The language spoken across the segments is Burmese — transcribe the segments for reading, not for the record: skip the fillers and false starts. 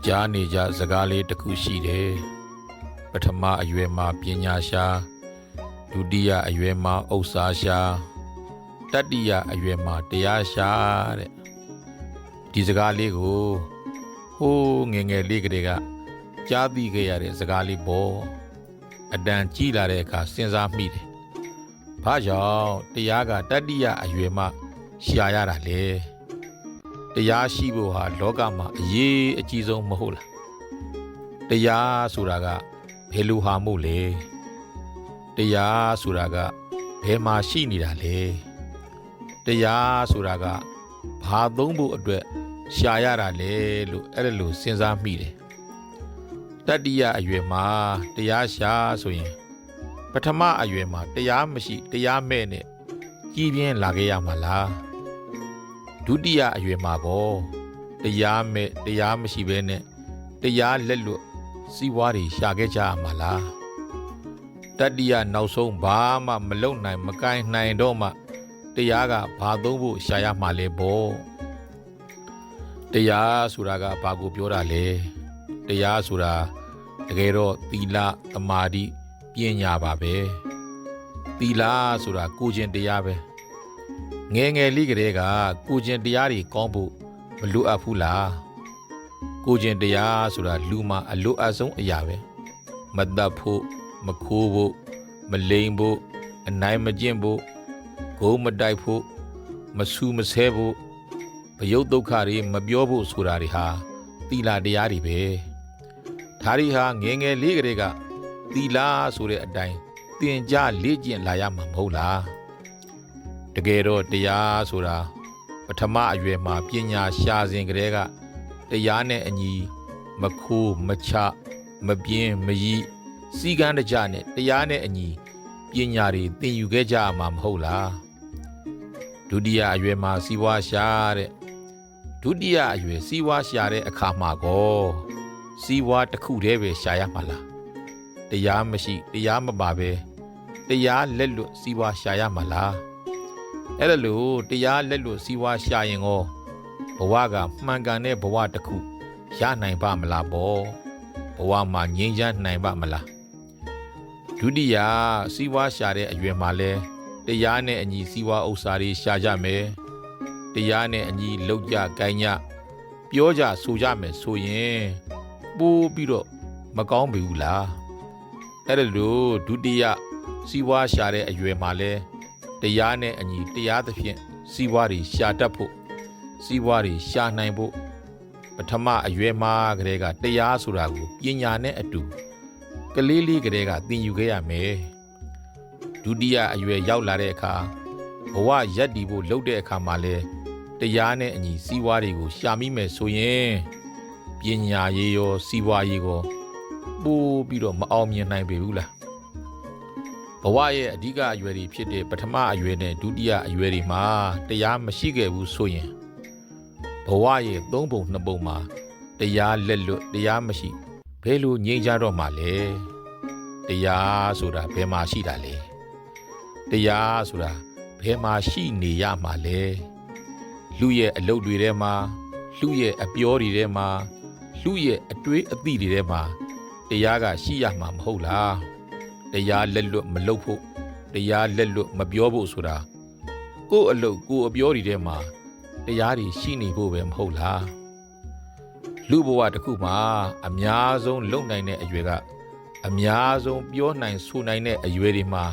ကြားနေကြစကားလေးတစ်ခုရှိတယ်ပထမအရွယ်မှာပညာရှာဒုတိယအရွယ်မှာဥစ္စာရှာတတိယအရွယ်မှာတရားရှာတဲ့ဒီစကားလေးကိုဟိုးငယ်ငယ်လေးကလေးကကြားသိခဲ့ရတဲ့စကားလေးပေါ့အတန်ကြီးလာတဲ့အခါစဉ်းစားမိတယ်ဘာကြောင့်တရားကတတိယအရွယ်မှာရှာရတာလဲတရားရှိဖို့ဟာလောကမှာအရေးအကြီးဆုံးမဟုတ်လားတရားဆိုတာကဘယ်လိုဟာမို့လဲတရားဆိုတာကဘယ်မှာရှိနေတာလဲတရားဆိုတာကဘာသုံးဖို့အတွက်ရှာရတာလဲလို့အဲ့ဒါလို့စဉ်းစားမိတယ်တတိယအရွယ်မှာတရားရှာဆိုရင်ပထမအရွယ်မှာတရားမရှိတရားမဲ့နဲ့ကြီးပြင်းလာခဲ့ရမှာလားဒုတိယအရွယ်မှာပေါ့တရားမဲ့တရားမရှိဘဲနဲ့တရားလက်လွတ်စီးပွားတွေရှာခဲ့ကြရမှာလားတတိယနောက်ဆုံးဘာမှမလုံနိုင်မကိုင်းနိုင်တော့မှတရားကဘာသုံးဖို့ရှာရမှာလဲပေါ့တရားဆိုတာကဘာကိုပြောတာလဲတရားဆိုတာတကယ်တော့သီလသမာဓိပညာပါပဲသီလဆိုတာကိုယ်ကျင့်တရားပဲငယ်ငယ်လေးကလေးကကိုယ်ကျင့်တရားတွေကောင်းဖို့မလိုအပ်ဘူးလားကိုယ်ကျင့်တရားဆိုတာလူမှာအလိုအပ်ဆုံးအရာပဲမတတ်ဖို့မခိုးဖို့မလိမ်ဖို့အနိုင်မကျင့်ဖို့ဂုံးမတိုက်ဖို့မဆူမဆဲဖို့ဘယုတ်ဒုက္ခတွေမပြောဖို့ဆိုတာတွေဟာသီလတရားတွေပဲဒါတွေဟာငယ်ငယ်လေးကလေးကသီလဆိုတဲ့အတိုင်းသင်ကြားလေ့ကျင့်လာရမှာမဟုတ်လားတကယ်တော့တရားဆိုတာပထမအရွယ်မှာပညာရှာစဉ်ကလေးကတရားနဲ့အညီမခိုးမချမပြင်းမရီးစီကံတကြနဲ့တရားနဲ့အညီပညာတွေသင်ယူခဲ့ကြမှာမဟုတ်လားဒုတိယအရွယ်မှာစီးပွားရှာတဲ့ဒုတိယအရွယ်စီးပွားရှာတဲ့အခါမှာကောစီးပွားတစ်ခုတည်းပဲရှာရမှာလားတရားမရှိတရားမပါပဲတရားလက်လွတ်စီးပွားရှာရမှာလားအဲ့ဒါလို့တရားလက်လွတ်စီးပွားရှာရင်ကောဘဝကမှန်ကန်တဲ့ဘဝတစ်ခုရနိုင်ပါမလားပေါ့ဘဝမှာငြိမ်းချမ်းနိုင်ပါမလားဒုတိယစီးပွားရှာတဲ့အရွယ်မှာလဲတရားနဲ့အညီစီးပွားဥစ္စာတွေရှာကြမယ်တရားနဲ့အညီလောက်ကြကိုင်းကြပြောကြဆိုကြမယ်ဆိုရင်ပိုးပြီးတော့မကောင်းပြီဘူးလားအဲ့ဒါလို့ဒုတိယစီးပွားရှာတဲ့အရွယ်မှာလဲတရားနဲ့အညီတရားသဖြင့်စီးပွားတွေရှာတတ်ဖို့စီးပွားတွေရှာနိုင်ဖို့ပထမအရွယ်မှာကလေးကတရားဆိုတာကိုပညာနဲ့အတူကလေးလေးကလေးကသင်ယူခဲ့ရမယ်ဒုတိယအရွယ်ရောက်လာတဲ့အခါဘဝရပ်တည်ဖို့လုပ်တဲ့အခါမှာလဲတရားနဲ့အညီစီးပွားတွေကိုရှာမိမယ်ဆိုရင်ပညာရေးရောစီးပွားရေးရောပို့ပြီးတော့မအောင်မြင်နိုင်ပေဘူးလားဘဝရဲ့အဓိကအရွယ်တွေဖြစ်တဲ့ပထမအရွယ်နဲ့ဒုတိယအရွယ်တွေမှာတရားမရှိခဲ့ဘူးဆိုရင်ဘဝရဲ့သုံးပုံနှစ်ပုံမှာတရားလက်လွတ်တရားမရှိဘယ်လိုငြိမ်းချတော့မှလဲတရားဆိုတာဘယ်မှာရှိတာလဲတရားဆိုတာဘယ်မှာရှိနေရမှာလဲလူရဲ့အလုပ်တွေထဲမှာလူရဲ့အပြောတွေထဲမှာလူရဲ့အတွေးအသိတွေထဲမှာတရားကရှိရမှာမဟုတ်လားတရားလက်လွတ်မလုပ်ဖို့တရားလက်လွတ်မပြောဖို့ဆိုတာကိုယ့်အလုပ်ကိုယ်အပြောတွေထဲမှာတရားတွေရှိနေဖို့ပဲမဟုတ်လားလူဘဝတစ်ခုမှာအများဆုံးလုံနိုင်တဲ့အရွယ်ကအများဆုံးပြောနိုင်ဆိုနိုင်တဲ့အရွယ်တွေမှာ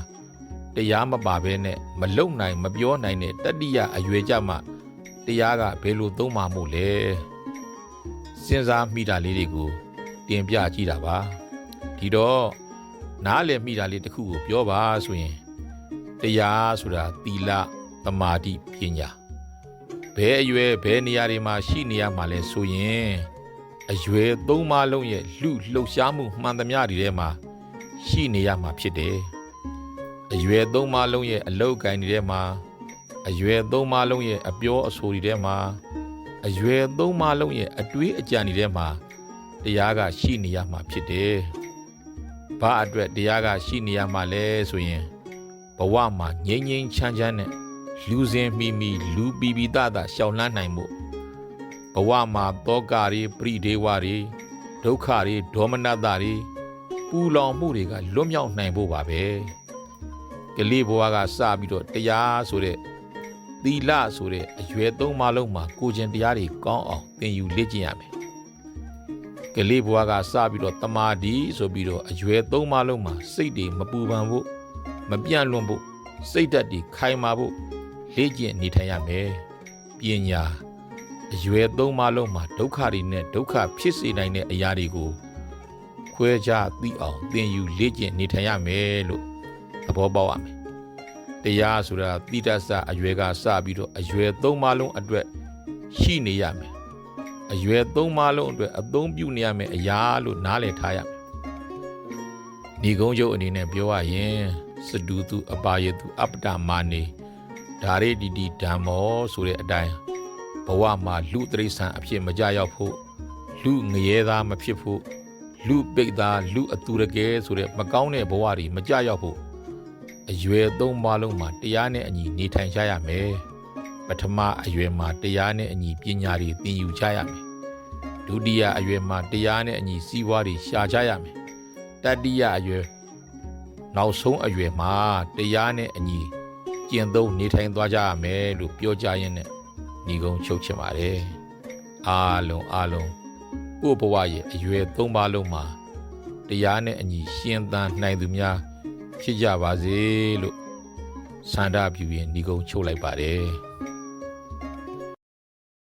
တရားမပါဘဲနဲ့မလုံနိုင်မပြောနိုင်တဲ့တတိယအရွယ်ကြမှာတရားကဘယ်လိုသုံးမှာမို့လဲစဉ်းစားမိတာလေးတွေကိုတင်ပြကြည့်တာပါဒီတော့နားလည်မိတာလေးတစ်ခုကိုပြောပါဆိုရင်တရားဆိုတာသီလသမာဓိပညာဘယ်အရွယ်ဘယ်နေရာတွေမှာရှိနေရမှာလဲဆိုရင်အရွယ်သုံးပါးလုံးရဲ့လှုပ်ရှားမှုမှန်သမျှတွေထဲမှာရှိနေရမှာဖြစ်တယ်အရွယ်သုံးပါးလုံးရဲ့အလောက်ကိုင်းတွေထဲမှာအရွယ်သုံးပါးလုံးရဲ့အပြောအဆိုတွေထဲမှာအရွယ်သုံးပါးလုံးရဲ့အတွေးအကြံတွေထဲမှာတရားကရှိနေရမှာဖြစ်တယ်ဘာအတွက်တရားကရှိနေရမှာလဲဆိုရင်ဘဝမှာငြိမ်းငြိမ်းချမ်းချမ်းနဲ့လူစဉ်မိမိလူပီပီတတရှောင်လန်းနိုင်မှုဘဝမှာတောကတွေပရိဒေဝတွေ ဒုက္ခတွေဒေါမနတတွေပူလောင်မှုတွေကလွတ်မြောက်နိုင်ဖို့ပါပဲကလေးဘဝကစပြီးတော့တရားဆိုတဲ့သီလဆိုတဲ့အရွယ်သုံးပါးလုံးမှာကိုကျင်တရားတွေကောင်းအောင်သင်ယူလေ့ကျင့်ရမယ်ကလေးဘဝကစပြီးတော့တမာတိဆိုပြီးတော့အရွယ်သုံးပါးလုံးမှာစိတ်တွေမပူပန်ဖို့မပြန့်လွင့်ဖို့စိတ်ဓာတ်တွေခိုင်မာဖို့လေ့ကျင့်နေထိုင်ရမယ်ပညာအရွယ်သုံးပါးလုံးမှာဒုက္ခတွေနဲ့ဒုက္ခဖြစ်စေနိုင်တဲ့အရာတွေကိုခွဲခြားသိအောင်သင်ယူလေ့ကျင့်နေထိုင်ရမယ်လို့သဘောပေါက်ရမယ်တရားဆိုတာတိတ္တဆအရွယ်ကစပြီးတော့အရွယ်သုံးပါးလုံးအတွက်ရှိနေရမယ်အရွယ်သုံးပါးလုံးအတွက်အသုံးပြုနေရမယ်အရာလို့နားလည်ထားရမယ်ဒီကုန်းချုပ်အနေနဲ့ပြောရရင်စတုတုအပါယတုအပ္ပတမာနေဓာရေတိတိဓမ္မောဆိုတဲ့အတိုင်းဘဝမှာလူတရိษံအဖြစ်မကြရောက်ဖို့လူငရဲသားမဖြစ်ဖို့လူပိတ်သားလူအတူရကဲဆိုတဲ့မကောင်းတဲ့ဘဝတွေမကြရောက်ဖို့အရွယ်သုံးပါးလုံးမှာတရားနဲ့အညီနေထိုင်ကြရမယ်ပထမအရွယ်မှာတရားနဲ့အညီပညာတွေသင်ယူကြရမယ်ဒုတိယအရွယ်မှာတရားနဲ့အညီစီးပွားတွေရှာကြရမယ်တတိယအရွယ်နောက်ဆုံးအရွယ်မှာတရားနဲ့အညီကျင့်သုံးနေထိုင်သွားကြရမယ်လို့ပြောကြရင်းနဲ့ညီကုန်းချုပ်ချင်ပါတယ်အားလုံးကိုယ့်ဘဝရဲ့အရွယ်သုံးပါးလုံးမှာတရားနဲ့အညီရှင်သန်နိုင်သူများဖြစ်ကြပါစေလို့ဆန္ဒပြုရင်ညီကုန်းချုပ်လိုက်ပါတယ်